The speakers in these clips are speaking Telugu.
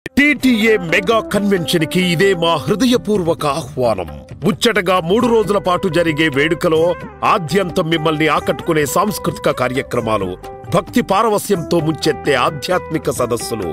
టీటీఏ మెగా కన్వెన్షన్ కి ఇదే మా హృదయపూర్వక ఆహ్వానం. ముచ్చటగా 3 రోజుల పాటు జరిగే వేడుకలో ఆద్యంతం మిమ్మల్ని ఆకట్టుకునే సాంస్కృతిక కార్యక్రమాలు, భక్తి పారవస్యంతో ముంచెత్తే ఆధ్యాత్మిక సదస్సులు,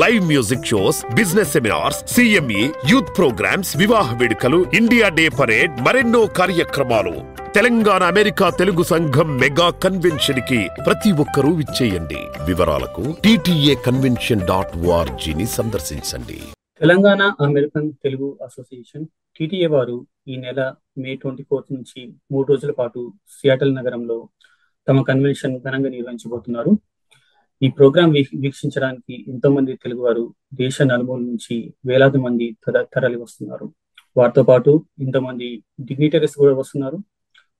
live music shows, business seminars, CME, youth programmes, వివాహ వేడుకలు, ఇండియా డే పరేడ్, మరెన్నో కార్యక్రమాలు. తెలంగాణ అమెరికా తెలుగు సంఘం మెగా కన్వెన్షన్ కి ప్రతి ఒక్కరూ విచ్చేయండి. వివరాలకు ttacconvention.org ని సందర్శించండి. Telangana American Telugu association TTA వారు ఈ నెల మే 24 నుంచి 3 రోజుల పాటు సియాటల్ నగరంలో తమ కన్వెన్షన్ ఘనంగా నిర్వహించబోతున్నారు. ఈ ప్రోగ్రాం వీక్షించడానికి ఎంతో మంది తెలుగు వారు దేశ నలుమూల నుంచి వేలాది మంది తరలి వస్తున్నారు. వారితో పాటు ఎంతోమంది డిగ్నిటరీస్ కూడా వస్తున్నారు.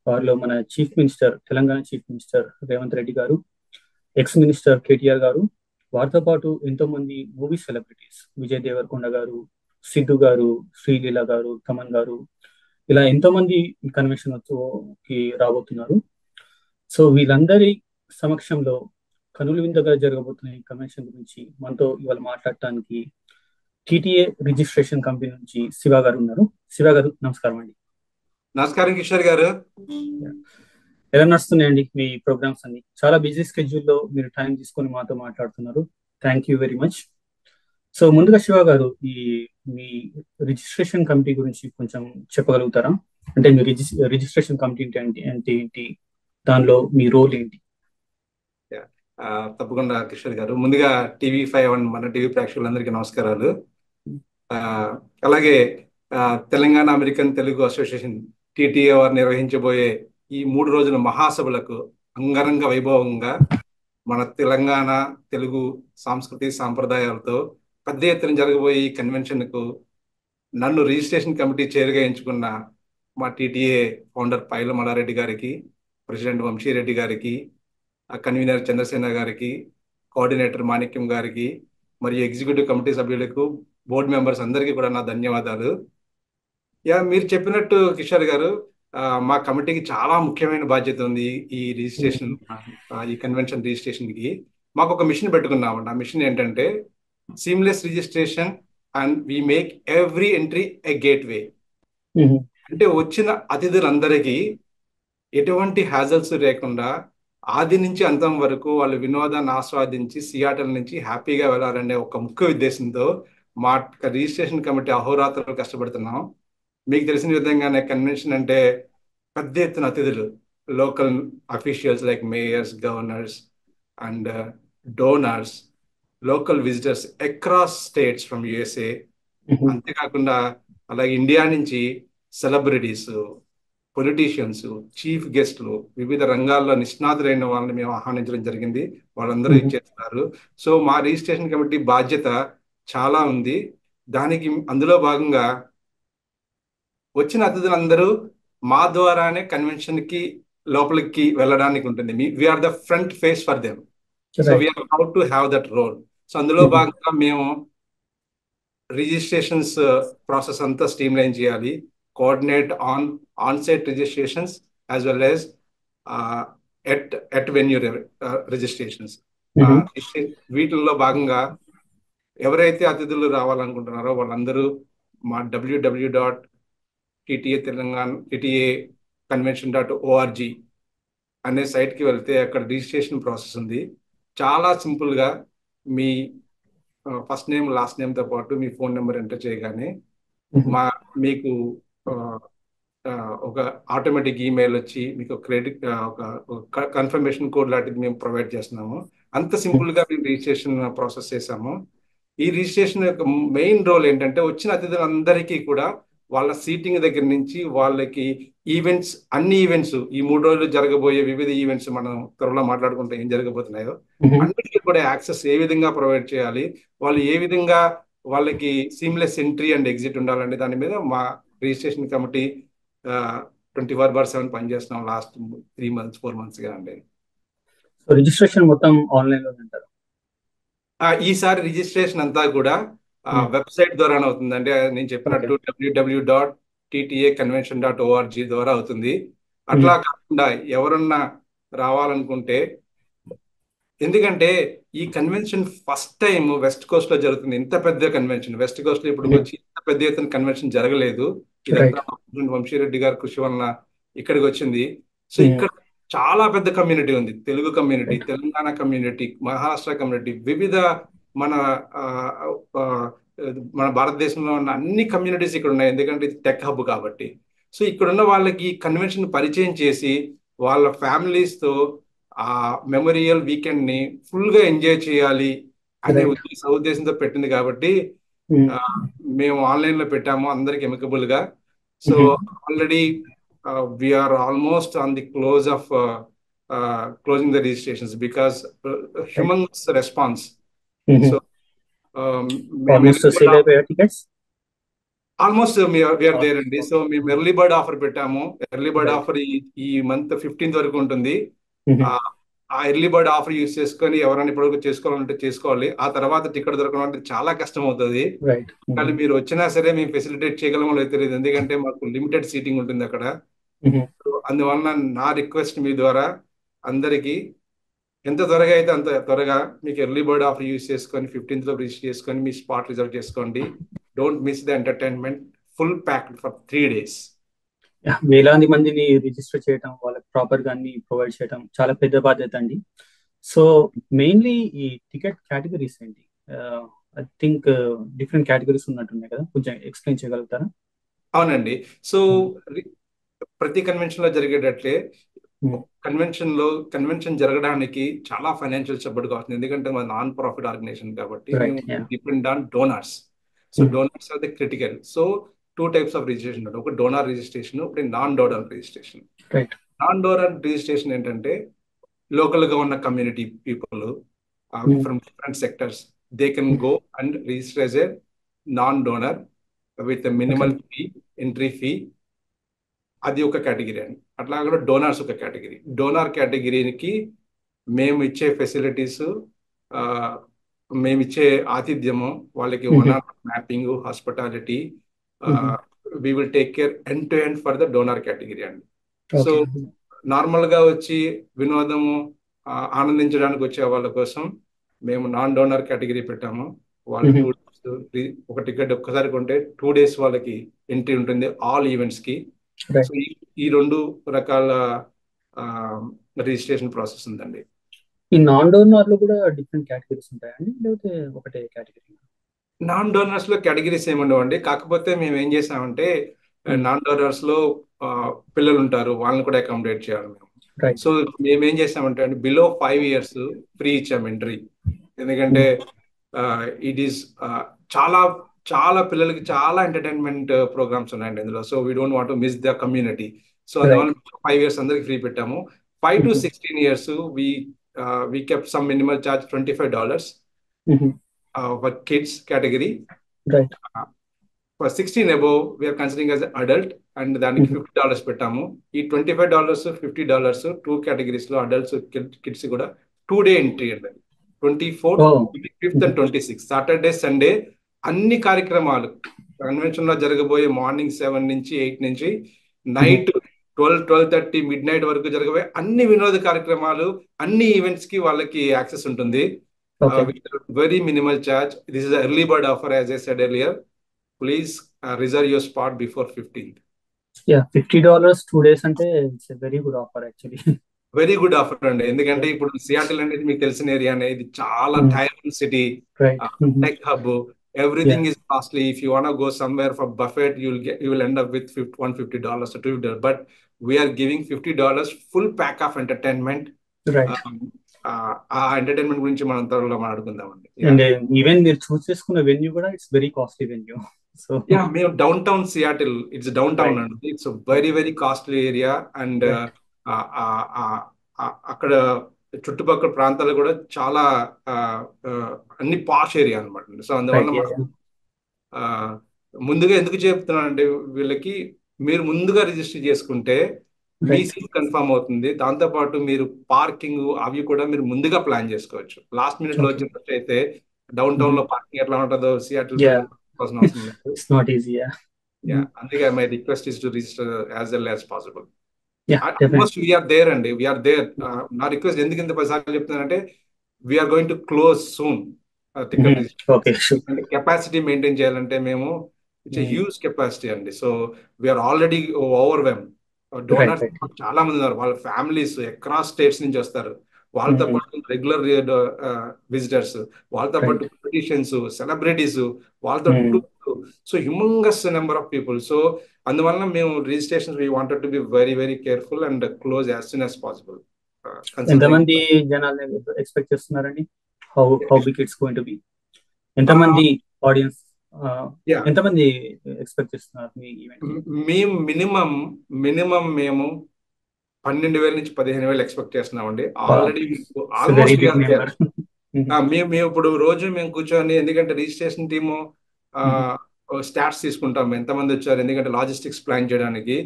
వారిలో మన chief minister, Telangana chief minister Revanth Reddy గారు, ఎక్స్ మినిస్టర్ కేటీఆర్ గారు, వారితో పాటు ఎంతో మంది మూవీ సెలబ్రిటీస్, విజయ్ దేవరకొండ గారు, సిద్ధు గారు, శ్రీలీల గారు, తమన్ గారు, ఇలా ఎంతో మంది ఈ కన్వెన్షన్ కి రాబోతున్నారు. సో వీళ్ళందరి సమక్షంలో కనుల విందుగా జరగబోతున్న ఈ కన్వెన్షన్ గురించి మనతో ఇవాళ మాట్లాడటానికి టీటీఏ రిజిస్ట్రేషన్ కంపెనీ నుంచి శివ గారు ఉన్నారు. శివ గారు, నమస్కారం అండి. నమస్కారం కిషోర్ గారు. ఎలా నడుస్తున్నాయండి మీ ప్రోగ్రామ్స్ అన్ని? చాలా బిజీ స్కెడ్యూల్లో మీరు టైం తీసుకొని మాతో మాట్లాడుతున్నారు. Thank you very much. So ముందుగా శివ గారు, మీ రిజిస్ట్రేషన్ కమిటీ గురించి కొంచెం చెప్పగలుగుతారా? అంటే మీ రిజిస్ట్రేషన్ కమిటీ అంటే ఏంటి, దానిలో మీ రోల్ ఏంటి? తప్పకుండా కిషోర్ గారు. ముందుగా TV5 మన టీవీ ప్రేక్షకులందరికీ నమస్కారాలు. అలాగే Telangana American Telugu association TTA వారు నిర్వహించబోయే ఈ 3 రోజుల మహాసభలకు అంగరంగ వైభవంగా మన తెలంగాణ తెలుగు సాంస్కృతి సాంప్రదాయాలతో పెద్ద ఎత్తున జరగబోయే ఈ కన్వెన్షన్కు నన్ను రిజిస్ట్రేషన్ కమిటీ చైర్గా ఎంచుకున్న మా టీటీఏ ఫౌండర్ పైల మల్లారెడ్డి గారికి, ప్రెసిడెంట్ వంశీరెడ్డి గారికి, కన్వీనర్ చంద్రసేన గారికి, కోఆర్డినేటర్ మాణిక్యం గారికి, మరియు ఎగ్జిక్యూటివ్ కమిటీ సభ్యులకు, బోర్డు మెంబర్స్ అందరికీ కూడా నా ధన్యవాదాలు. మీరు చెప్పినట్టు కిషోర్ గారు, మా కమిటీకి చాలా ముఖ్యమైన బాధ్యత ఉంది. ఈ రిజిస్ట్రేషన్, ఈ కన్వెన్షన్ రిజిస్ట్రేషన్కి మాకు ఒక మిషన్ పెట్టుకున్నామండి. ఆ మిషన్ ఏంటంటే seamless registration and we make every entry a gateway. అంటే వచ్చిన అతిథులందరికీ ఎటువంటి హ్యాజల్స్ లేకుండా ఆది నుంచి అంతం వరకు వాళ్ళు వినోదాన్ని ఆస్వాదించి సియాటల్ నుంచి హ్యాపీగా వెళ్ళాలనే ఒక ముఖ్య ఉద్దేశంతో మా రిజిస్ట్రేషన్ కమిటీ అహోరాత్రులు కష్టపడుతున్నాం. మీకు తెలిసిన విధంగానే కన్వెన్షన్ అంటే పెద్ద ఎత్తున అతిథులు, local officials like mayors, governors and donors, local visitors across states from USA. అంతేకాకుండా అలాగే ఇండియా నుంచి సెలబ్రిటీస్, పొలిటీషియన్స్, చీఫ్ గెస్ట్లు, వివిధ రంగాల్లో నిష్ణాతులైన వాళ్ళని మేము ఆహ్వానించడం జరిగింది. వాళ్ళందరూ ఇచ్చేస్తున్నారు. సో మా రిజిస్ట్రేషన్ కమిటీ బాధ్యత చాలా ఉంది. అందులో భాగంగా వచ్చిన అతిథులందరూ మా ద్వారానే కన్వెన్షన్ కి లోపలికి వెళ్ళడానికి ఉంటుంది. We're the front face for them. So we're how to have that role. So అందులో భాగంగా మేము రిజిస్ట్రేషన్స్ ప్రాసెస్ అంతా స్ట్రీమ్ లైన్ చేయాలి, coordinate on-site registrations as well as at venue registrations. వీటిల్లో భాగంగా ఎవరైతే అతిథులు రావాలనుకుంటున్నారో వాళ్ళందరూ మా www.ttacconvention.org అనే సైట్కి వెళ్తే అక్కడ రిజిస్ట్రేషన్ ప్రాసెస్ ఉంది. చాలా సింపుల్గా మీ ఫస్ట్ నేమ్, లాస్ట్ నేమ్తో పాటు మీ ఫోన్ నెంబర్ ఎంటర్ చేయగానే మీకు ఒక ఆటోమేటిక్ ఈమెయిల్ వచ్చి మీకు ఒక కన్ఫర్మేషన్ కోడ్ లాంటిది మేము ప్రొవైడ్ చేస్తున్నాము. అంత సింపుల్గా మేము రిజిస్ట్రేషన్ ప్రాసెస్ చేసాము. ఈ రిజిస్ట్రేషన్ యొక్క మెయిన్ రోల్ ఏంటంటే వచ్చిన అతిథులందరికీ కూడా వాళ్ళ సీటింగ్ దగ్గర నుంచి వాళ్ళకి ఈవెంట్స్, అన్ని ఈవెంట్స్, ఈ 3 రోజులు జరగబోయే వివిధ ఈవెంట్స్ మనం త్వరలో మాట్లాడుకుంటే ఏం జరగబోతున్నాయో అన్నిటికీ కూడా యాక్సెస్ ఏ విధంగా ప్రొవైడ్ చేయాలి, వాళ్ళు ఏ విధంగా వాళ్ళకి సీమ్లెస్ ఎంట్రీ అండ్ ఎగ్జిట్ ఉండాలనే దాని మీద మా రిజిస్ట్రేషన్ కమిటీ 24/7 పనిచేస్తున్నాం లాస్ట్ 3 months 4 months గా అండి. రిజిస్ట్రేషన్ మొత్తం ఆన్లైన్ లో ఉంటారు. ఈసారి రిజిస్ట్రేషన్ అంతా కూడా వెబ్సైట్ ద్వారానే అవుతుంది. అంటే నేను చెప్పినట్టు www.ttacconvention.org ద్వారా అవుతుంది. అట్లా కాకుండా ఎవరన్నా రావాలనుకుంటే ఎందుకంటే ఈ convention first time west coast లో జరుగుతుంది. ఇంత పెద్ద కన్వెన్షన్ వెస్ట్ కోస్ట్ లో ఇప్పుడు వచ్చి ఇంత పెద్ద ఎత్తున కన్వెన్షన్ జరగలేదు. ఇదంతా రైట్. మా ప్రెసిడెంట్ వంశీరెడ్డి గారి కృషి వలన ఇక్కడికి వచ్చింది. సో ఇక్కడ చాలా పెద్ద కమ్యూనిటీ ఉంది. Telugu community, Telangana community, Maharashtra community, వివిధ మన ఆ, ఆ, మన భారతదేశంలో ఉన్న అన్ని కమ్యూనిటీస్ ఇక్కడ ఉన్నాయి. ఎందుకంటే ఇది టెక్ హబ్ కాబట్టి. సో ఇక్కడ ఉన్న వాళ్ళకి కన్వెన్షన్ పరిచయం చేసి వాళ్ళ families తో ఆ మెమోరియల్ వీకెండ్ ని ఫుల్ గా ఎంజాయ్ చేయాలి అనే రైట్. ఉద్దేశంతో పెట్టింది కాబట్టి ఆ, మేము ఆన్లైన్ లో పెట్టాము అందరికి ఎమికబుల్ గా. So already we're almost on the close of closing the registrations because humans response. So almost sale అయిపోయా టికెట్స్? ఆల్మోస్ట్ వీఆర్ దేర్ అండి. సో మేము ఎర్లీ బర్డ్ ఆఫర్ పెట్టాము. ఎర్లీ బర్డ్ ఆఫర్ ఈ మంత్ 15th వరకు ఉంటుంది. ఆ ఎర్లీ బర్డ్ ఆఫర్ యూజ్ చేసుకొని ఎవరైనా ఇప్పటివరకు చేసుకోవాలంటే చేసుకోవాలి. ఆ తర్వాత టికెట్ దొరకడం అంటే చాలా కష్టం అవుతుంది. రైట్. కానీ మీరు వచ్చినా సరే మేము ఫెసిలిటేట్ చేయగలమో లేదో తెలియదు. ఎందుకంటే మాకు లిమిటెడ్ సీటింగ్ ఉంటుంది అక్కడ. So, అందువలన నా రిక్వెస్ట్ మీ ద్వారా అందరికీ ఎంత త్వరగా అయితే అంత త్వరగా మీకు ఎర్లీ బర్డ్ ఆఫర్ యూజ్ చేసుకొని 15th లో రిజిస్టర్ చేసుకొని మీ స్పాట్ రిజర్వ్ చేసుకోండి. Don't miss the entertainment. Full packed for 3 days. వేలాది మందిని రిజిస్టర్ చేయడం, వాళ్ళకి ప్రాపర్ గా అన్ని ప్రొవైడ్ చేయడం చాలా పెద్ద బాధ్యత అండి. సో మెయిన్లీ ఈ టికెట్ కేటగిరీస్ ఏంటి? ఐ థింక్ డిఫరెంట్ కేటగిరీస్ ఉన్నట్టున్నాయి కదా, కొంచెం ఎక్స్ప్లెయిన్ చేయగలుగుతారా? అవునండి. సో ప్రతి కన్వెన్షన్ లో జరిగేటట్లే కన్వెన్షన్ జరగడానికి చాలా ఫైనాన్షియల్ సపోర్ట్ కావాలి. ఎందుకంటే మన నాన్ ప్రాఫిట్ ఆర్గనైజేషన్ కాబట్టి depend on donors. So donors are the critical. So 2 types of registration ఉంటాయి. ఒక డోనర్ రిజిస్ట్రేషన్, ఒకటి non donor registration. Non donor registration ఏంటంటే లోకల్ గా ఉన్న community people from different sectors they can go and register as a non donor with minimal fee, entry fee. అది ఒక కేటగిరీ అండి. అట్లా కూడా డోనర్స్ ఒక కేటగిరీ. డోనర్ కేటగిరీకి మేము ఇచ్చే ఫెసిలిటీస్, మేము ఇచ్చే ఆతిథ్యము, వాళ్ళకి mapping, hospitality, we will take care end to end for the donor category అండి. సో నార్మల్ గా వచ్చి వినోదము ఆనందించడానికి వచ్చే వాళ్ళ కోసం మేము నాన్ డోనర్ కేటగిరీ పెట్టాము. వాళ్ళు 2 days ఒక టికెట్ ఒక్కసారి కొంటే 2 days వాళ్ళకి ఎంట్రీ ఉంటుంది ఆల్ ఈవెంట్స్ కి. సో ఈ 2 రకాల రిజిస్ట్రేషన్ ప్రాసెస్ ఉందండి. ఈ నాన్ డోనర్ లో కూడా డిఫరెంట్ కేటగిరీస్ ఉంటాయండి, లేకపోతే ఒకటే కేటగిరీ? నాన్ డోనర్స్ లో కేటగిరీస్ ఏమి ఉండవండి. కాకపోతే మేము ఏం చేసామంటే నాన్ డోనర్స్ లో పిల్లలు ఉంటారు, వాళ్ళని కూడా అకామిడేట్ చేయాలి మేము. సో మేము ఏం చేసామంటే అండి, బిలో 5 years ఫ్రీ ఇచ్చాము ఎంట్రీ. ఎందుకంటే ఇట్ ఈస్ చాలా చాలా పిల్లలకి చాలా ఎంటర్టైన్మెంట్ ప్రోగ్రామ్స్ ఉన్నాయండి ఇందులో. So we don't want to miss the community. So అందువల్ల 5 years అందరికి ఫ్రీ పెట్టాము. 5 to 16 years we kept some minimal charge $25 for kids category. Right. For 16 above we are considering as an adult and దానికి $50 పెట్టాము. ఈ $25 $50 2 categories లో అడల్ట్స్ కిడ్స్ కూడా 2 day ఎంట్రీ అండి. 24th, 25th and 26th Saturday Sunday అన్ని కార్యక్రమాలు కన్వెన్షన్ లో జరగబోయే మార్నింగ్ 7 నుంచి 8 నుంచి నైట్ 12-12:30 midnight వరకు జరగబోయే అన్ని వినోద కార్యక్రమాలు, అన్ని ఈవెంట్స్ కి వాళ్ళకి యాక్సెస్ ఉంటుంది. Very minimal charge. This is early bird offer as I said earlier. Please reserve your spot before 15th. $50 2 days అంటే it's very good offer actually. Very good offer అండి. ఎందుకంటే ఇప్పుడు సియాటిల్ అనేది మీకు తెలిసిన ఏరియా అనేది చాలా tier city, tech hub. Everything is costly. If you want to go somewhere for buffet, you will end up with $150 or $250. But we are giving $50 full pack of entertainment. Right. ఆ ఎంటర్టైన్మెంట్ గురించి మనం త్వరలో మాట్లాడుకుందామండి. అండ్ ఈవెన్ మీరు చూస్ చేసుకున్న వెన్యూ కూడా it's very costly venue. So మేము downtown Seattle, it's downtown అండి. It's very very costly area. And అక్కడ చుట్టుపక్కల ప్రాంతాలు కూడా చాలా అన్ని పాష్ ఏరియా అనమాట. సో అందువల్ల ముందుగా ఎందుకు చెప్తున్నానంటే వీళ్ళకి, మీరు ముందుగా రిజిస్టర్ చేసుకుంటే మీ సీట్ కన్ఫర్మ్ అవుతుంది. దాంతోపాటు మీరు పార్కింగ్ అవి కూడా మీరు ముందుగా ప్లాన్ చేసుకోవచ్చు. లాస్ట్ మినిట్ లో వచ్చినట్టు అయితే డౌన్ టౌన్ లో పార్కింగ్ ఎట్లా ఉంటుందో సియాటిల్ అందుకే my request is to register as early as possible. Almost we're there అండి, వీఆర్ దేర్. నా రిక్వెస్ట్ ఎందుకు ఇంత పదిసార్లు చెప్తున్నానంటే we're going to close soon ticket okay. Capacity maintain చేయాలంటే మేము ఇట్స్ హ్యూజ్ కెపాసిటీ అండి. So we're already overwhelm. Donors చాలా మంది ఉన్నారు, వాళ్ళ ఫ్యామిలీస్ అక్రాస్ స్టేట్స్ నుంచి వస్తారు, వాళ్ళతో పాటు రెగ్యులర్ విజిటర్స్, వాళ్ళతో పాటు పొలిటీషియన్స్, సెలబ్రిటీస్, వాళ్ళతో so humongous number of people. So అందువల్ల మేము registration we wanted to be very very careful and close as soon as possible. ఎంతమంది జనాలు ఎక్స్పెక్ట్ చేస్తున్నారండి? How big it's going to be? ఎంతమంది ఆడియన్స్, ఎంతమంది ఎక్స్పెక్ట్ చేస్తున్నారు మీ ఈవెంట్? మేము మినిమం మేము 12,000 నుంచి 15,000 ఎక్స్పెక్ట్ చేస్తున్నామండి. ఆల్రెడీ ఆల్మోస్ట్ మేము ఇప్పుడు రోజు మేము కూర్చొని, ఎందుకంటే రిజిస్ట్రేషన్ టీము స్టాట్స్ తీసుకుంటాం ఎంతమంది వచ్చారు, ఎందుకంటే లాజిస్టిక్స్ ప్లాన్ చేయడానికి.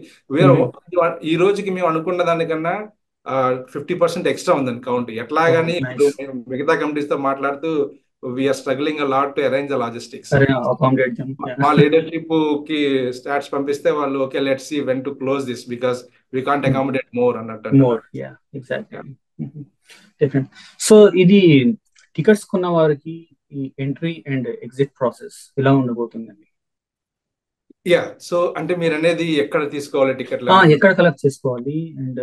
ఈ రోజుకి మేము అనుకున్న దానికన్నా 50% ఎక్స్ట్రా ఉందని కౌంట్. ఎట్లాగని ఇప్పుడు మిగతా కమిటీస్ తో మాట్లాడుతూ we're struggling a lot to arrange the logistics. మా లీడర్షిప్ కి స్టాట్స్ పంపిస్తే వాళ్ళు okay let's see when to close this because we can't accommodate more అన్నట్టు. సో ఇది టికెట్స్ కొన్న వారికి ఈ ఎంట్రీ అండ్ ఎగ్జిట్ ప్రాసెస్ ఎలా ఉండబోతుందండి? సో అంటే మీరు అనేది ఎక్కడ తీసుకోవాలి టికెట్, ఎక్కడ కలెక్ట్ చేసుకోవాలి? అండ్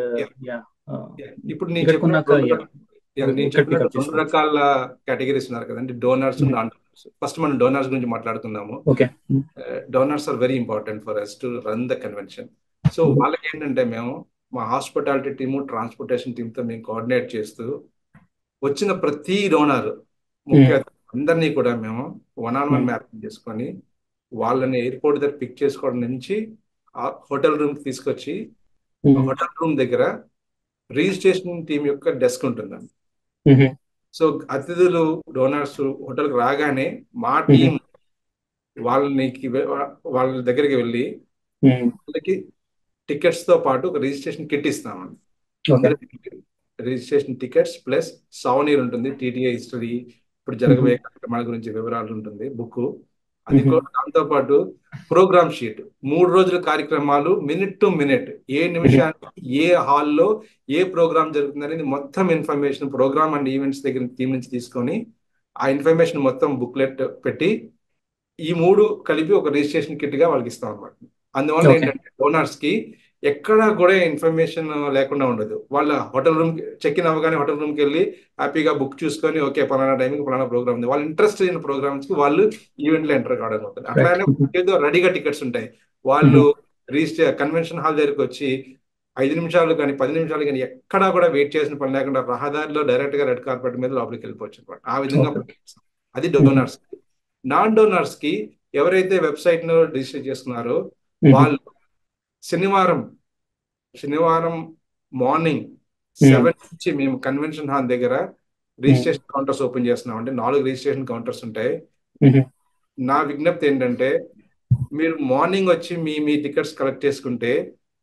ఇప్పుడు నేను చెప్పిన 2 రకాల కేటగిరీస్ ఉన్నారు కదండి, డోనర్స్, నాన్ డోనర్స్. ఫస్ట్ మనం డోనర్స్ గురించి మాట్లాడుకుందాము. Donors are very important for us to run the convention. So వాళ్ళకి ఏంటంటే మేము మా హాస్పిటాలిటీ టీము, ట్రాన్స్పోర్టేషన్ టీమ్ తో మేము కోఆర్డినేట్ చేస్తూ వచ్చిన ప్రతి డోనర్ ముఖ్య అందరినీ కూడా మేము 1-on-1 మ్యాపింగ్ చేసుకొని వాళ్ళని ఎయిర్పోర్ట్ దగ్గర పిక్ చేసుకోవడం నుంచి హోటల్ రూమ్ తీసుకొచ్చి హోటల్ రూమ్ దగ్గర రిజిస్ట్రేషన్ టీం యొక్క డెస్క్ ఉంటుందండి. సో అతిథులు డోనర్స్ హోటల్కి రాగానే మా టీం వాళ్ళ దగ్గరికి వెళ్ళి వాళ్ళకి టికెట్స్ తో పాటు ఒక రిజిస్ట్రేషన్ కిట్ ఇస్తామండి. రిజిస్ట్రేషన్ టికెట్స్ ప్లస్ సౌనీర్ ఉంటుంది, టీటీఏ హిస్టరీ, ఇప్పుడు జరగబోయే కార్యక్రమాల గురించి వివరాలు ఉంటుంది, బుక్. అది కూడా దాంతో పాటు ప్రోగ్రామ్ షీట్, 3 రోజుల కార్యక్రమాలు మినిట్ టు మినిట్, ఏ నిమిషానికి ఏ హాల్లో ఏ ప్రోగ్రామ్ జరుగుతుంది అనేది మొత్తం ఇన్ఫర్మేషన్ ప్రోగ్రామ్ అండ్ ఈవెంట్స్ దగ్గర టీం నుంచి తీసుకొని ఆ ఇన్ఫర్మేషన్ మొత్తం బుక్లెట్ పెట్టి ఈ 3 కలిపి ఒక రిజిస్ట్రేషన్ కిట్ గా వాళ్ళకి ఇస్తాం అనమాట. అందువల్ల ఏంటంటే డోనర్స్ కి ఎక్కడా కూడా ఇన్ఫర్మేషన్ లేకుండా ఉండదు. వాళ్ళ హోటల్ రూమ్ చెక్ ఇన్ అవ్వగానే హోటల్ రూమ్కి వెళ్ళి హ్యాపీగా బుక్ చూసుకొని ఓకే పలానా టైంకి పలానా ప్రోగ్రామ్ ఉంది, వాళ్ళు ఇంట్రెస్ట్ అయిన ప్రోగ్రామ్స్ కి వాళ్ళు ఈవెంట్ లో ఎంటర్ కావడం అవుతుంది. అట్లానే ఏదో రెడీగా టికెట్స్ ఉంటాయి, వాళ్ళు కన్వెన్షన్ హాల్ దగ్గరికి వచ్చి 5 నిమిషాలు కానీ 10 నిమిషాలు కానీ ఎక్కడా కూడా వెయిట్ చేసిన పని లేకుండా రహదారిలో డైరెక్ట్ గా రెడ్ కార్పెట్ మీద లోపలికి వెళ్ళిపోవచ్చు అనమాట. ఆ విధంగా అది డోనర్స్. నాన్ డోనర్స్ కి ఎవరైతే వెబ్సైట్ ను రిజిస్టర్ చేసుకున్నారో వాళ్ళు శనివారం మార్నింగ్ 7 నుంచి మేము కన్వెన్షన్ హాల్ దగ్గర రిజిస్ట్రేషన్ కౌంటర్స్ ఓపెన్ చేస్తున్నాం. అంటే 4 రిజిస్ట్రేషన్ కౌంటర్స్ ఉంటాయి. నా విజ్ఞప్తి ఏంటంటే మీరు మార్నింగ్ వచ్చి మీ టికెట్స్ కలెక్ట్ చేసుకుంటే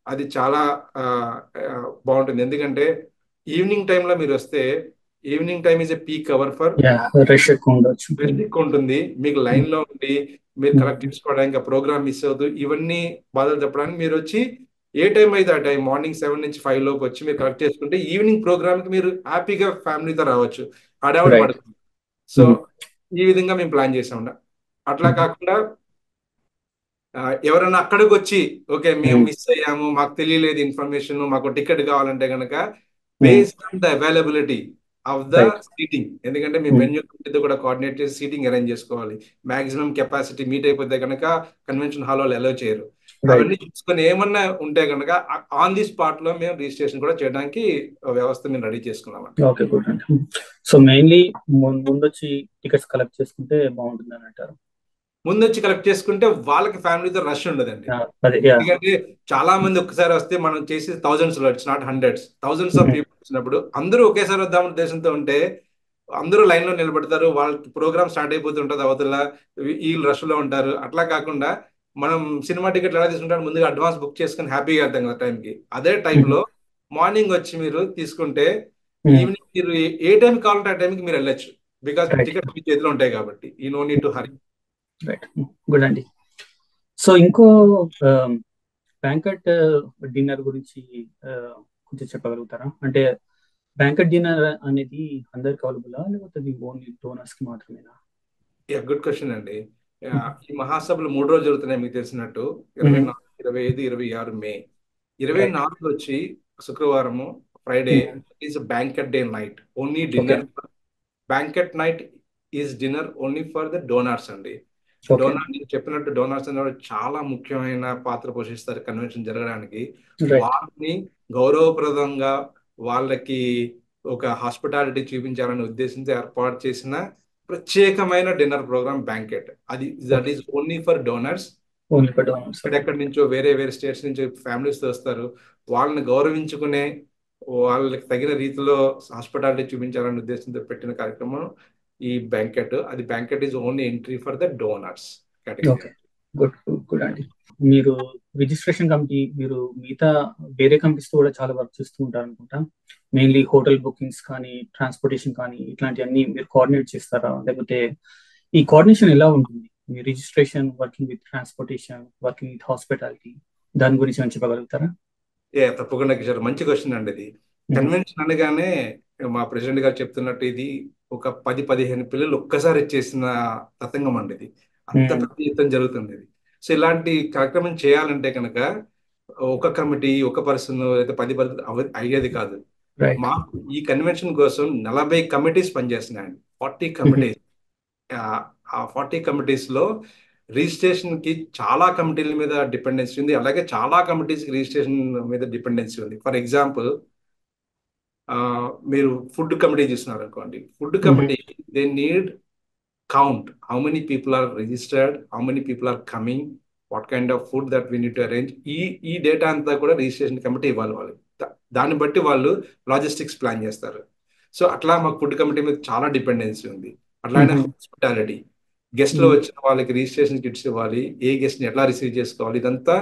అది చాలా బాగుంటుంది. ఎందుకంటే ఈవినింగ్ టైంలో మీరు వస్తే evening time is a peak hour for rush ఎక్కువ ఉంటుంది. మీకు లైన్ లో ఉండి మీరు కలెక్ట్ చేసుకోవడానికి ప్రోగ్రామ్ మిస్ అవుతూ ఇవన్నీ బాధలు చెప్పడానికి మీరు వచ్చి ఏ టైం అయితే ఆ టైం మార్నింగ్ 7 నుంచి 5 లోపు వచ్చి మీరు కలెక్ట్ చేసుకుంటే ఈవినింగ్ ప్రోగ్రామ్ కి మీరు హ్యాపీగా ఫ్యామిలీతో రావచ్చు, హడావుడి పడుతుంది. సో ఈ విధంగా మేము ప్లాన్ చేసాం. అట్లా కాకుండా ఎవరైనా అక్కడికి వచ్చి ఓకే మేము మిస్ అయ్యాము, మాకు తెలియలేదు ఇన్ఫర్మేషన్, మాకు టికెట్ కావాలంటే కనుక based on the availability of the seating, ఎందుకంటే మీ వెన్యూ కమిటీతో కూడా కోఆర్డినేట్ చేసి సీటింగ్ అరేంజ్ చేసుకోవాలి. మాక్సిమం కెపాసిటీ మీట్ అయిపోతే కనుక కన్వెన్షన్ హాల్ వాళ్ళు అలౌ చేయరు. అవన్నీ చూసుకొని ఏమన్నా ఉంటే కనుక ఆన్ ది స్పాట్ లో మేము రిజిస్ట్రేషన్ కూడా చేయడానికి వ్యవస్థ మేము రెడీ చేసుకున్నామండి. ఓకే, గుడ్ అండి. సో మెయిన్లీ ముందొచ్చి టికెట్స్ కలెక్ట్ చేసుకుంటే బాగుంటుంది అని అంటారు. ముందొచ్చి కలెక్ట్ చేసుకుంటే వాళ్ళకి ఫ్యామిలీతో రష్ ఉండదండి. ఎందుకంటే చాలా మంది ఒక్కసారి వస్తే మనం చేసి థౌజండ్స్ లో, it's not hundreds, thousands of people వచ్చినప్పుడు అందరూ ఒకేసారి వద్దామని ఉద్దేశంతో ఉంటే అందరూ లైన్ లో నిలబడతారు, వాళ్ళకి ప్రోగ్రామ్ స్టార్ట్ అయిపోతుంటది, అవతల వీళ్ళు రష్ లో ఉంటారు. అట్లా కాకుండా మనం సినిమా టికెట్లు ఎలా తీసుకుంటాం, ముందుగా అడ్వాన్స్ బుక్ చేసుకుని హ్యాపీగా వెళ్తాం కదా టైంకి. అదే టైంలో మార్నింగ్ వచ్చి మీరు తీసుకుంటే ఈవినింగ్ మీరు ఏ టైం కావాలంటే ఆ టైంకి మీరు వెళ్ళొచ్చు, బికాస్ టికెట్స్ మీ చేతిలో ఉంటాయి కాబట్టి. You know need to hurry. Right, good అండి. సో ఇంకో బ్యాంకెట్ డిన్నర్ గురించి కొంచెం చెప్పగలుగుతారా? అంటే బ్యాంకెట్ డిన్నర్ అనేది అందరికి అవైలబుల్ లేకపోతే అది ఓన్లీ డోనర్స్ కి మాత్రమేనా? గుడ్ క్వశ్చన్ అండి. ఈ మహాసభలు 3 రోజులు జరుగుతున్నాయి మీకు తెలిసినట్టు. 24, 25, 26 మే. 24 వచ్చి శుక్రవారము, Friday is banquet day night. Only dinner. Banquet night is dinner only for the donors అండి. డోనార్ నేను చెప్పినట్టు డోనార్స్ అనేవారు చాలా ముఖ్యమైన పాత్ర పోషిస్తారు కన్వెన్షన్ జరగడానికి. వారిని గౌరవప్రదంగా వాళ్ళకి ఒక హాస్పిటాలిటీ చూపించాలనే ఉద్దేశంతో ఏర్పాటు చేసిన ప్రత్యేకమైన dinner programme banquet. That is only for donors. ఎక్కడెక్కడి నుంచో వేరే వేరే స్టేట్స్ నుంచి ఫ్యామిలీస్ వస్తారు. వాళ్ళని గౌరవించుకునే, వాళ్ళకి తగిన రీతిలో హాస్పిటాలిటీ చూపించాలనే ఉద్దేశంతో పెట్టిన కార్యక్రమం ఈ బ్యాంకెట్. అది banquet is only entry for the donors category. Good అండి. మీరు రిజిస్ట్రేషన్ కమిటీ, మీరు మిగతా వేరే కంపెనీస్ తో కూడా చాలా వర్క్ చేస్తూ ఉంటారు అనుకుంటా. మెయిన్లీ హోటల్ బుకింగ్స్ కానీ, ట్రాన్స్పోర్టేషన్ కానీ, ఇట్లాంటివన్నీ మీరు కోఆర్డినేట్ చేస్తారా? లేకపోతే ఈ కోఆర్డినేషన్ ఎలా ఉంటుంది? మీ registration, working with transportation, working with hospitality, దాని గురించి ఏమైనా చెప్పగలుగుతారా? తప్పకుండా కిషోర్, మంచి క్వశ్చన్ అండి. ఇది కన్వెన్షన్ అనగానే మా ప్రెసిడెంట్ గారు చెప్తున్నట్టు ఇది ఒక 10-15 పిల్లలు ఒక్కసారి చేసిన తతంగం అండి. ఇది అంత పెద్ద ఎత్తున జరుగుతుంది ఇది. సో ఇలాంటి కార్యక్రమం చేయాలంటే కనుక ఒక కమిటీ, ఒక పర్సన్ లేదా 10 అయ్యేది కాదు. మాకు ఈ కన్వెన్షన్ కోసం 40 కమిటీస్ పనిచేస్తున్నాయండి. 40 కమిటీస్. ఆ 40 కమిటీస్ లో రిజిస్ట్రేషన్ కి చాలా కమిటీల మీద డిపెండెన్సీ ఉంది. అలాగే చాలా కమిటీస్ రిజిస్ట్రేషన్ మీద డిపెండెన్సీ ఉంది. ఫర్ ఎగ్జాంపుల్, మీరు ఫుడ్ కమిటీ చూస్తున్నారు అనుకోండి. Food committee they need count how many people are registered, how many people are coming, what kind of food that we need to arrange. ఈ డేటా అంతా కూడా రిజిస్ట్రేషన్ కమిటీ ఇవ్వాలి వాళ్ళు. దాన్ని బట్టి వాళ్ళు లాజిస్టిక్స్ ప్లాన్ చేస్తారు. సో అట్లా మాకు ఫుడ్ కమిటీ మీద చాలా డిపెండెన్సీ ఉంది. అట్లానే హాస్పిటాలిటీ, గెస్ట్ లో వచ్చిన వాళ్ళకి రిజిస్ట్రేషన్ కిట్స్ ఇవ్వాలి, ఏ గెస్ట్ ని ఎట్లా రిసీవ్ చేసుకోవాలి, ఇదంతా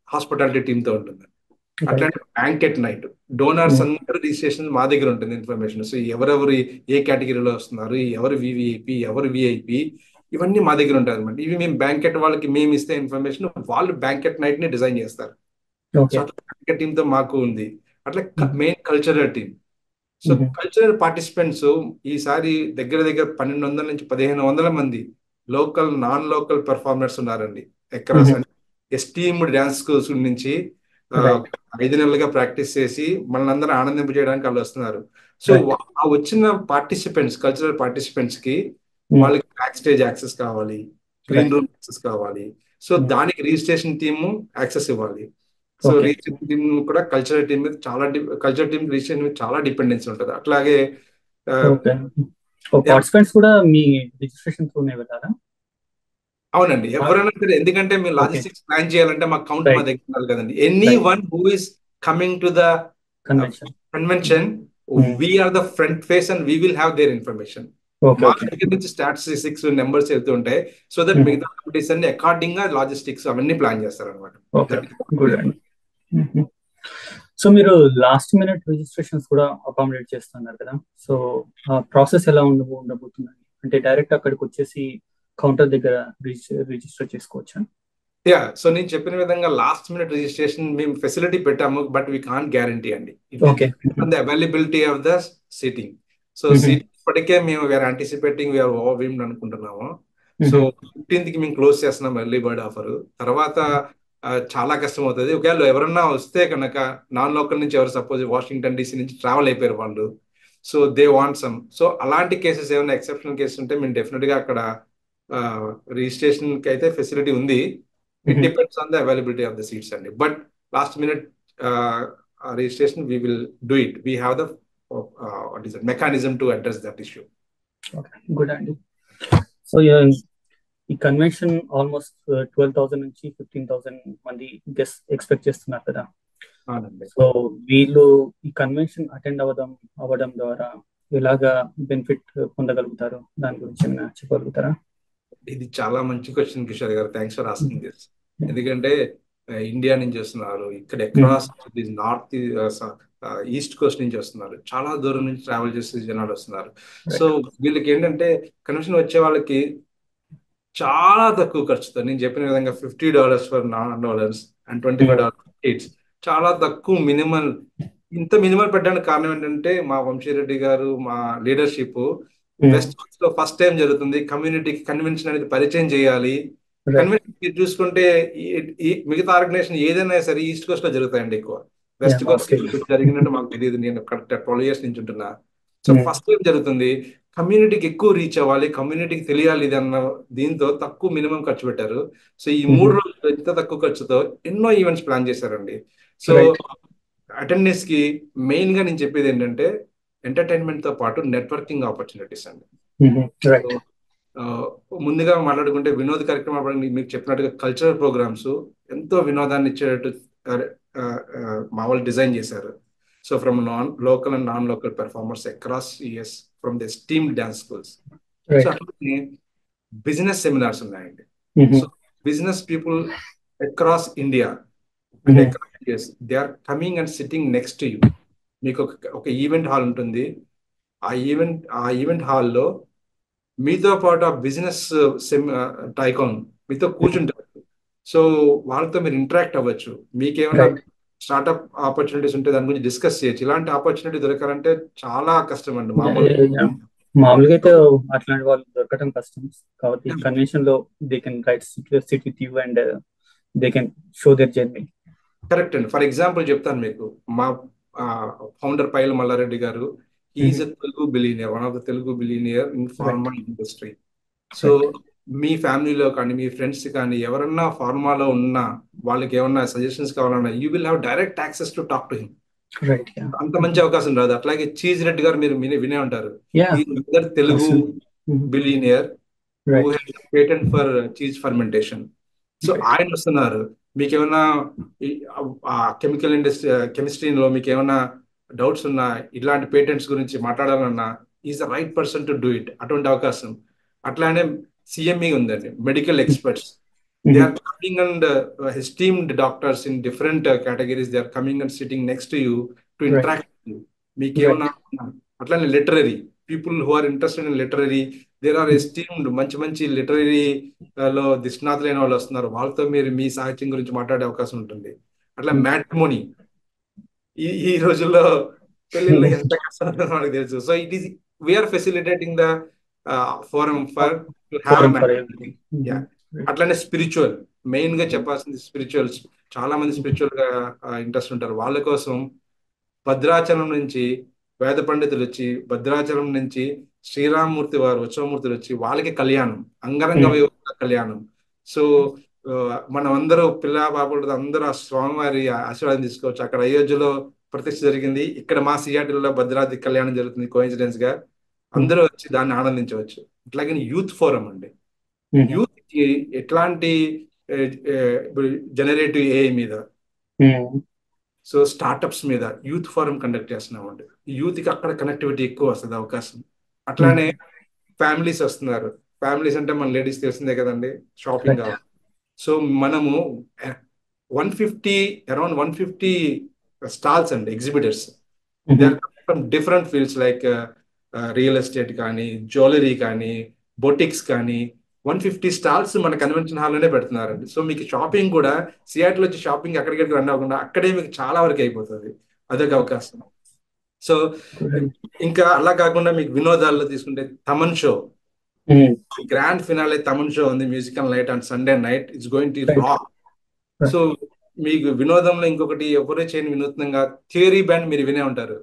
హాస్పిటాలిటీ టీమ్ తో ఉంటుంది. అట్లాంటి బ్యాంకెట్ నైట్ డోనర్స్ అందరూ రిజిస్ట్రేషన్ మా దగ్గర ఉంటుంది ఇన్ఫర్మేషన్. సో ఎవరెవరు ఏ కేటగిరీలో వస్తున్నారు, ఎవరు వివిఐపి, ఎవరు విఐపి, ఇవన్నీ మా దగ్గర ఉంటాయి అనమాట. ఇవి మేము బ్యాంకెట్ వాళ్ళకి మేము ఇస్తే ఇన్ఫర్మేషన్, వాళ్ళు బ్యాంకెట్ నైట్ ని డిజైన్ చేస్తారు. సో అట్లా బ్యాంకెట్ టీమ్ తో మాకు ఉంది. అట్లా main cultural team. So cultural participants ఈసారి దగ్గర 1200 నుంచి 1500 మంది లోకల్, నాన్ లోకల్ పెర్ఫార్మర్స్ ఉన్నారండి. అక్రాస్ ఎస్టీమ్డ్ డాన్స్ స్కూల్స్ నుంచి 5 నెలలుగా ప్రాక్టీస్ చేసి మనల్ని అందరూ ఆనందింపజేయడానికి వాళ్ళు వస్తున్నారు. సో ఆ వచ్చిన పార్టిసిపెంట్స్, కల్చరల్ పార్టిసిపెంట్స్ కి వాళ్ళకి బ్యాక్ స్టేజ్ యాక్సెస్ కావాలి, గ్రీన్ రూమ్ యాక్సెస్ కావాలి. సో దానికి రిజిస్ట్రేషన్ టీమ్ యాక్సెస్ ఇవ్వాలి. సో రిజిస్ట్రేషన్ టీమ్ కూడా కల్చరల్ టీమ్ మీద కల్చరల్ టీమ్ రిజిస్ట్రేషన్ మీద చాలా డిపెండెన్సీ ఉంటుంది. అట్లాగే పార్టిసిపెంట్స్ కూడా మీ రిజిస్ట్రేషన్ త్రూనే వెళ్ళారా? అవునండి, ఎవరైనా సరే. ఎందుకంటే మేము లాజిస్టిక్స్ ప్లాన్ చేయాలంటే మా కౌంట్ మా దగ్గర ఉండాలి కదండి. Any one who is coming to the convention, we are the front face and we will have their information. మా దగ్గర నుంచి స్టాటిస్టిక్స్ నెంబర్స్ వెళ్తూ ఉంటాయి. సో దట్ మిగతా కమిటీస్ అన్ని అకార్డింగ్ గా లాజిస్టిక్స్ అవన్నీ ప్లాన్ చేస్తారు అనమాట. సో మీరు లాస్ట్ మినిట్ రిజిస్ట్రేషన్స్ కూడా అకామిడేట్ చేస్తున్నారు కదా. సో ఆ ప్రాసెస్ ఎలా ఉండబోతుందండి? అంటే డైరెక్ట్ అక్కడికి వచ్చేసి కౌంటర్ దగ్గర రిజిస్టర్ చేసుకోవచ్చా? సో నేను చెప్పిన విధంగా లాస్ట్ మినిట్ రిజిస్ట్రేషన్ మేము ఫెసిలిటీ పెట్టాము, బట్ వీ కాంట్ గ్యారంటీ అండి. Availability of the seating. So seat ఇప్పటికే మేము వీఆర్ యాంటిసిపేటింగ్, వీఆర్ ఓవర్వీమ్డ్ అనుకుంటున్నాము. సో 15th కి మేము క్లోజ్ చేస్తున్నాం ఎర్లీ బర్డ్ ఆఫర్. తర్వాత చాలా కష్టం అవుతుంది. ఒకవేళ ఎవరన్నా వస్తే కనుక నాన్ లోకల్ నుంచి, ఎవరు సపోజ్ వాషింగ్టన్ DC నుంచి ట్రావెల్ అయిపోయారు వాళ్ళు, so they want some. So అలాంటి కేసెస్ ఏమైనా ఎక్సెప్షనల్ కేసెస్ ఉంటే మేము డెఫినెట్ గా అక్కడ రిజిస్ట్రేషన్ కి అయితే ఫెసిలిటీ ఉంది. It depends on the availability of the seats అండి. But last minute registration we will do it. We have the what is it, mechanism to address that issue. Okay, good అండి. సో ఈ కన్వెన్షన్ ఆల్మోస్ట్ 12,000 నుంచి 15,000 మంది గెస్ట్ ఎక్స్పెక్ట్ చేస్తున్నారు కదా. సో వీళ్ళు ఈ కన్వెన్షన్ అటెండ్ అవ్వడం ద్వారా ఎలాగా బెనిఫిట్ పొందగలుగుతారు, దాని గురించి ఏమైనా చెప్పగలుగుతారా? ఇది చాలా మంచి క్వశ్చన్ కిషోర్ గారు, థ్యాంక్స్ ఫర్ ఆస్కింగ్ దిస్. ఎందుకంటే ఇండియా నుంచి వస్తున్నారు, ఇక్కడ అక్రాస్ నార్త్ ఈస్ట్ కోస్ట్ నుంచి వస్తున్నారు, చాలా దూరం నుంచి ట్రావెల్ చేసే జనాలు వస్తున్నారు. సో వీళ్ళకి ఏంటంటే కన్వెన్షన్ వచ్చే వాళ్ళకి చాలా తక్కువ ఖర్చుతో, నేను చెప్పిన విధంగా $50 ఫర్ $9 and $25 కిడ్స్, చాలా తక్కువ మినిమల్ ఇంత మినిమం పెట్టడానికి కారణం ఏంటంటే మా వంశీరెడ్డి గారు మా లీడర్షిప్ వెస్ట్ కోస్ట్ లో ఫస్ట్ టైం జరుగుతుంది. కమ్యూనిటీకి కన్వెన్షన్ అనేది పరిచయం చేయాలి. రైట్ కన్వెన్షన్ చూసుకుంటే మిగతా ఆర్గనైజేషన్ ఏదైనా సరే ఈస్ట్ కోస్ట్ లో జరుగుతాయండి ఎక్కువ. వెస్ట్ కోస్ట్ మోస్ట్లీ జరిగినట్టు మాకు తెలియదు. నేను కరెక్ట్ 12 years నుంచి ఉంటున్నా. సో ఫస్ట్ టైం జరుగుతుంది. కమ్యూనిటీకి ఎక్కువ రీచ్ అవ్వాలి, కమ్యూనిటీకి తెలియాలి ఇది అన్న దీంతో తక్కువ మినిమం ఖర్చు పెట్టారు. సో ఈ 3 రోజులు ఇంత తక్కువ ఖర్చుతో ఎన్నో ఈవెంట్స్ ప్లాన్ చేశారండి. సో రైట్ అటెండెన్స్ కి మెయిన్ గా నేను చెప్పేది ఏంటంటే ఎంటర్టైన్మెంట్ తో పాటు నెట్వర్కింగ్ ఆపర్చునిటీస్ అండి. రైట్ ఆ, ముందుగా మాట్లాడుకుంటే వినోద కార్యక్రమాలు మీకు చెప్పినట్టుగా కల్చరల్ ప్రోగ్రామ్స్ ఎంతో వినోదాన్ని ఇచ్చేటట్టు మా వాళ్ళు డిజైన్ చేశారు. So from local and non local performers across years from the steam dance schools. So right అట్లనే బిజినెస్ సెమినార్స్ ఉన్నాయండి. So business people across India and across years they are coming and sitting next to you. మీకు ఒక ఈవెంట్ హాల్ ఉంటుంది. ఆ ఈవెంట్ హాల్లో మీతో పాటు ఆ బిజినెస్ టైకాన్ మీతో కూర్చుంటారు. సో వాళ్ళతో మీరు ఇంటరాక్ట్ అవ్వచ్చు. మీకేమైనా రైట్ స్టార్ట్అప్ ఆపర్చునిటీస్ ఉంటే దాని గురించి డిస్కస్ చేయొచ్చు. ఇలాంటి ఆపర్చునిటీ దొరకాలంటే చాలా కష్టం అండి. మామూలు మామూలుగా అయితే అట్లాంటి వాళ్ళు దొరకటం కష్టం. కాబట్టి కన్వెన్షన్ లో they can right sit with you and they can show their journey. Correct అండి. ఫర్ ఎగ్జాంపుల్ చెప్తాను మీకు. మా ఫౌండర్ పైల మల్లారెడ్డి గారు is a Telugu billionaire, one of the Telugu billionaire in pharma industry. So మీ ఫ్యామిలీలో కానీ మీ ఫ్రెండ్స్ కానీ ఎవరన్నా ఫార్మాలో ఉన్నా వాళ్ళకి ఏమన్నా సజెషన్స్ కావాలన్నా you will have direct access to talk to him. Right అంత మంచి అవకాశం రాదు. అట్లాగే చీజ్ రెడ్డి గారు మీరు వినే ఉంటారు. Yeah Telugu billionaire right patent for cheese fermentation. So ఆయన వస్తున్నారు. మీకు ఏమైనా కెమికల్ ఇండస్ట్రీ కెమిస్ట్రీలో మీకు ఏమైనా డౌట్స్ ఉన్నా, ఇట్లాంటి పేటెంట్స్ గురించి మాట్లాడాలన్నా is the right person to do it. అటువంటి అవకాశం. అట్లానే సిఎంఈ ఉందండి, medical experts. They are coming and esteemed doctors in different categories. They are coming and sitting next to you to interact with you. మీకు ఏమన్నా అట్లానే literary people who are interested in literary, there are esteemed మంచి మంచి లిటరరీ లో దిష్నాథులైన వాళ్ళు వస్తున్నారు. వాళ్ళతో మీరు మీ సాహిత్యం గురించి మాట్లాడే అవకాశం ఉంటుంది. అట్లా మ్యాట్రిమోనీ ఈ రోజుల్లో పెళ్లిళ్ళు ఎంత కష్టం మనకు తెలుసు. So it is we're facilitating the forum for to have. అట్లానే స్పిరిచువల్, మెయిన్ గా చెప్పాల్సింది స్పిరిచువల్స్. చాలా మంది స్పిరిచువల్ గా ఇంట్రెస్ట్ ఉంటారు. వాళ్ళ కోసం భద్రాచలం నుంచి వేద పండితులు వచ్చి, భద్రాచలం నుంచి శ్రీరామమూర్తి వారు ఉత్సవమూర్తులు వచ్చి వాళ్ళకి కళ్యాణం, అంగరంగ వైభవంగా కళ్యాణం. సో మనం అందరూ పిల్ల బాబులతో అందరూ ఆ స్వామివారి ఆశీర్వాదం తీసుకోవచ్చు. అక్కడ అయోధ్యలో ప్రతిష్ఠ జరిగింది, ఇక్కడ మా సియాటిల్లో భద్రాద్రి కళ్యాణం జరుగుతుంది. కోఇన్సిడెన్స్ గా అందరూ వచ్చి దాన్ని ఆనందించవచ్చు. అట్లాగే యూత్ ఫోరం అండి. యూత్ కి ఎట్లాంటి జనరేటివ్ ఏఐ మీద, సో స్టార్టప్స్ మీద యూత్ ఫోరం కండక్ట్ చేస్తున్నామండి. యూత్ కి అక్కడ కనెక్టివిటీ ఎక్కువ వస్తుంది అవకాశం. అట్లానే ఫ్యామిలీస్ వస్తున్నారు. ఫ్యామిలీస్ అంటే మన లేడీస్ తెలిసిందే కదండి, షాపింగ్ కావాలి. సో మనము అరౌండ్ 150 స్టాల్స్ అండి, exhibitors. They are from different fields like real estate కానీ, జ్యువెలరీ కానీ, బొటిక్స్ కానీ 150 స్టాల్స్ మన కన్వెన్షన్ హాల్లోనే పెడుతున్నారండి. సో మీకు షాపింగ్ కూడా సియాటిల్ వచ్చి షాపింగ్ ఎక్కడికెక్కడికి రన్ అవ్వకుండా అక్కడే మీకు చాలా వరకు అయిపోతుంది. అదొక అవకాశం. సో ఇంకా అలా కాకుండా మీకు వినోదాల్లో తీసుకుంటే Thaman show, grand finale Thaman show ఉంది, musical night on Sunday night. It's going to rock. So మీకు వినోదంలో ఇంకొకటి ఎవరే చేయని వినూత్నంగా థియరీ బ్యాండ్ మీరు వినే ఉంటారు.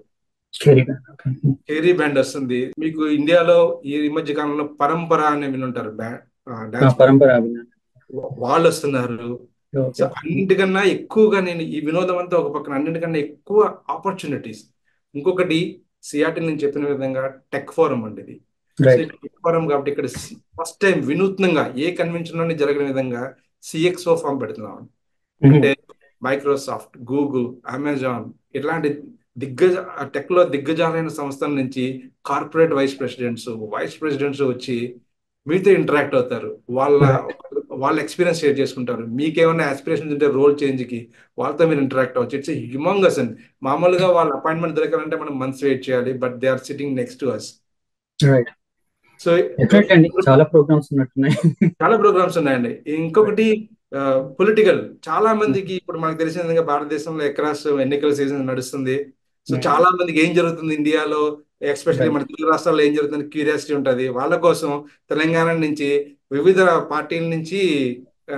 థియరీ బ్యాండ్ వస్తుంది. మీకు ఇండియాలో ఈ మధ్య కాలంలో పరంపర అనే వినుంటారు, వాళ్ళు వస్తున్నారు. సో అన్నిటికన్నా ఎక్కువగా నేను ఈ వినోదం అంతా ఒక పక్కన, అన్నిటికన్నా ఎక్కువ ఆపర్చునిటీస్ ఇంకొకటి సియాటిల్ నేను చెప్పిన విధంగా టెక్ ఫోరం అండి. ఇది టెక్ ఫోరం కాబట్టి ఇక్కడ ఫస్ట్ టైం వినూత్నంగా ఏ కన్వెన్షన్ లోనే జరగని విధంగా సిఎక్స్ఓ ఫామ్ పెడుతున్నాం. అంటే మైక్రోసాఫ్ట్, గూగుల్, అమెజాన్ ఇట్లాంటి టెక్ లో దిగ్గజాలైన సంస్థల నుంచి కార్పొరేట్ వైస్ ప్రెసిడెంట్స్ వచ్చి మీతో ఇంటరాక్ట్ అవుతారు. వాళ్ళ ఎక్స్పీరియన్స్ షేర్ చేసుకుంటారు. మీకేమైనా ఆస్పిరేషన్స్ ఉంటే రోల్ చేంజ్ కి వాళ్ళతో మీరు ఇంటరాక్ట్ అవ్వచ్చు. ఇట్స్ హ్యూమంగస్ అండి. మామూలుగా వాళ్ళ అపాయింట్మెంట్ దొరకాలంటే మనం మంత్స్ వెయిట్ చేయాలి, but they are sitting next to us. So చాలా ప్రోగ్రామ్స్ ఉన్నాయండి. ఇంకొకటి పొలిటికల్. చాలా మందికి ఇప్పుడు మనకు తెలిసిన విధంగా భారతదేశంలో అక్రాస్ ఎన్నికల సీజన్ నడుస్తుంది. సో చాలా మందికి ఏం జరుగుతుంది ఇండియాలో, ఎస్పెషల్లీ మన తెలుగు రాష్ట్రాల్లో ఏం జరుగుతుంది క్యూరియాసిటీ ఉంటుంది. వాళ్ళ కోసం తెలంగాణ నుంచి వివిధ పార్టీల నుంచి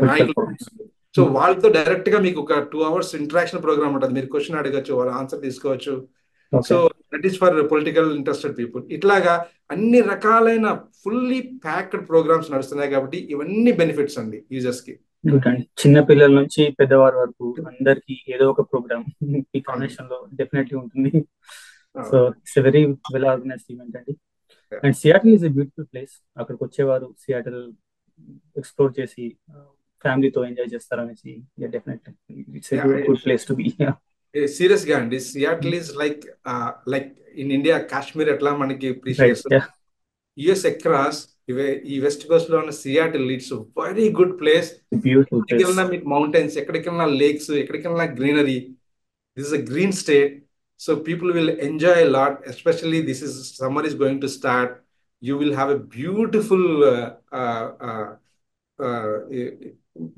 నాయకులు, సో వాళ్ళతో డైరెక్ట్ గా మీకు ఒక 2 hours ఇంటరాక్షన్ ప్రోగ్రామ్ ఉంటుంది. మీరు క్వశ్చన్ అడగచ్చు, వాళ్ళ ఆన్సర్ తీసుకోవచ్చు. So that is for political interested people. ఇట్లాగా అన్ని రకాలైన ఫుల్లీ ప్యాక్డ్ ప్రోగ్రామ్స్ నడుస్తున్నాయి కాబట్టి ఇవన్నీ బెనిఫిట్స్ అండి యూజర్స్ కి. చిన్న పిల్లల నుంచి పెద్దవారి వరకు అందరికి ఏదో ఒక ప్రోగ్రామ్ ఈ కాంబినేషన్ లో డెఫినెట్లీ ఉంటుంది. So it's very well organised event అండి. And Seattle is a beautiful place. అక్కడికి వచ్చేవారు సియాటిల్ ఎక్స్ప్లోర్ చేసి ఫ్యామిలీతో ఎంజాయ్ చేస్తారనేసి definitely it's a good place to be. Serious గా అండి, Seattle is like in India Kashmir ఎట్లా మనకి యుఎస్ అక్రాస్ ఈ వెస్ట్ కోస్ట్ లో ఉన్న Seattle it's very good place. ఎక్కడికి వెళ్ళినా మీకు మౌంటైన్స్, ఎక్కడికి వెళ్ళినా లేక్స్, ఎక్కడికి వెళ్ళినా greenery. This is a green state, so people will enjoy a lot, especially this is summer is going to start. You will have a beautiful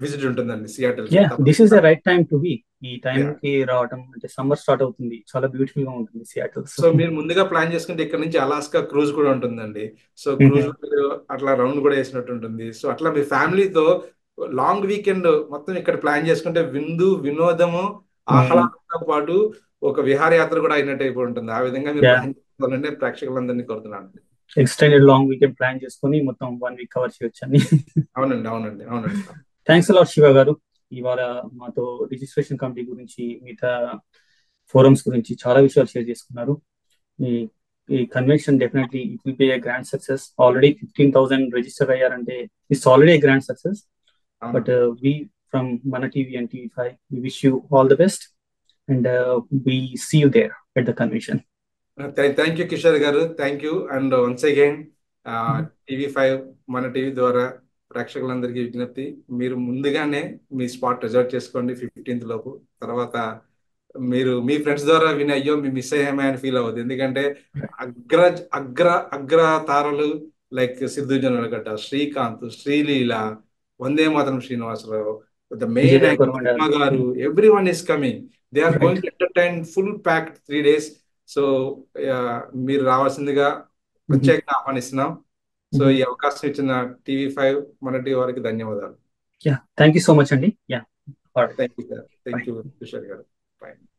visit ఉంటుందండి Seattle. This is the right time to be. ఈ టైం కి రావడం అంటే సమ్మర్ స్టార్ట్ అవుతుంది, చాలా బ్యూటిఫుల్ గా ఉంటుంది సియాటిల్. సో మీరు ముందుగా ప్లాన్ చేసుకుంటే ఇక్కడ నుంచి అలాస్కా క్రూజ్ కూడా ఉంటుందండి. సో క్రూజ్ అట్లా రౌండ్ కూడా వేసినట్టు ఉంటుంది. సో అట్లా మీ ఫ్యామిలీతో లాంగ్ వీకెండ్ మొత్తం ఇక్కడ ప్లాన్ చేసుకుంటే విందు వినోదము ఆహ్లాదంతో పాటు ఒక విహారయాత్ర కూడా అయినట్టు అయిపోయి ఉంటుంది. ఆ విధంగా మీరు ప్లాన్ చేసుకోవాలంటే ప్రేక్షకులందరినీ కోరుతున్నాను. ఎక్స్టెండెడ్ లాంగ్ వీకెండ్ ప్లాన్ చేసుకుని మొత్తం 1 week కవర్ చేయొచ్చు అని. అవునండి. థ్యాంక్స్ అలాట్ శివ గారు. ఇవాళ మాతో రిజిస్ట్రేషన్ కమిటీ గురించి, మిగతా ఫోరమ్స్ గురించి చాలా విషయాలు షేర్ చేసుకున్నారు. ఈ convention definitely it will be a grand success. Already 15,000 register అయ్యారంటే it's already a grand success. But we from మన TV and TV5 we wish you all the best and we see you there at the convention. Thank you Kishore గారు, thank you. And once again TV5 మన టీవీ ద్వారా ప్రేక్షకులందరికీ విజ్ఞప్తి, మీరు ముందుగానే మీ స్పాట్ రిజర్వ్ చేసుకోండి 15th లోపు. తర్వాత మీరు మీ ఫ్రెండ్స్ ద్వారా విని అయ్యో మీ మిస్ అయ్యామే అని ఫీల్ అవ్వద్దు. ఎందుకంటే అగ్ర తారలు like Siddhu Jonnalagadda, Srikanth, Sreeleela, Vande Mataram Srinivasarao, the main actor గారు, everyone is coming. They are going to entertain full packed 3 days. So మీరు రావాల్సిందిగా ప్రత్యేకంగా ఆహ్వానిస్తున్నాం. సో ఈ అవకాశం ఇచ్చిన TV5 మన టీవీ వారికి ధన్యవాదాలు. థ్యాంక్ యూ సో మచ్ అండి. థ్యాంక్ యూ కిషోర్ గారు.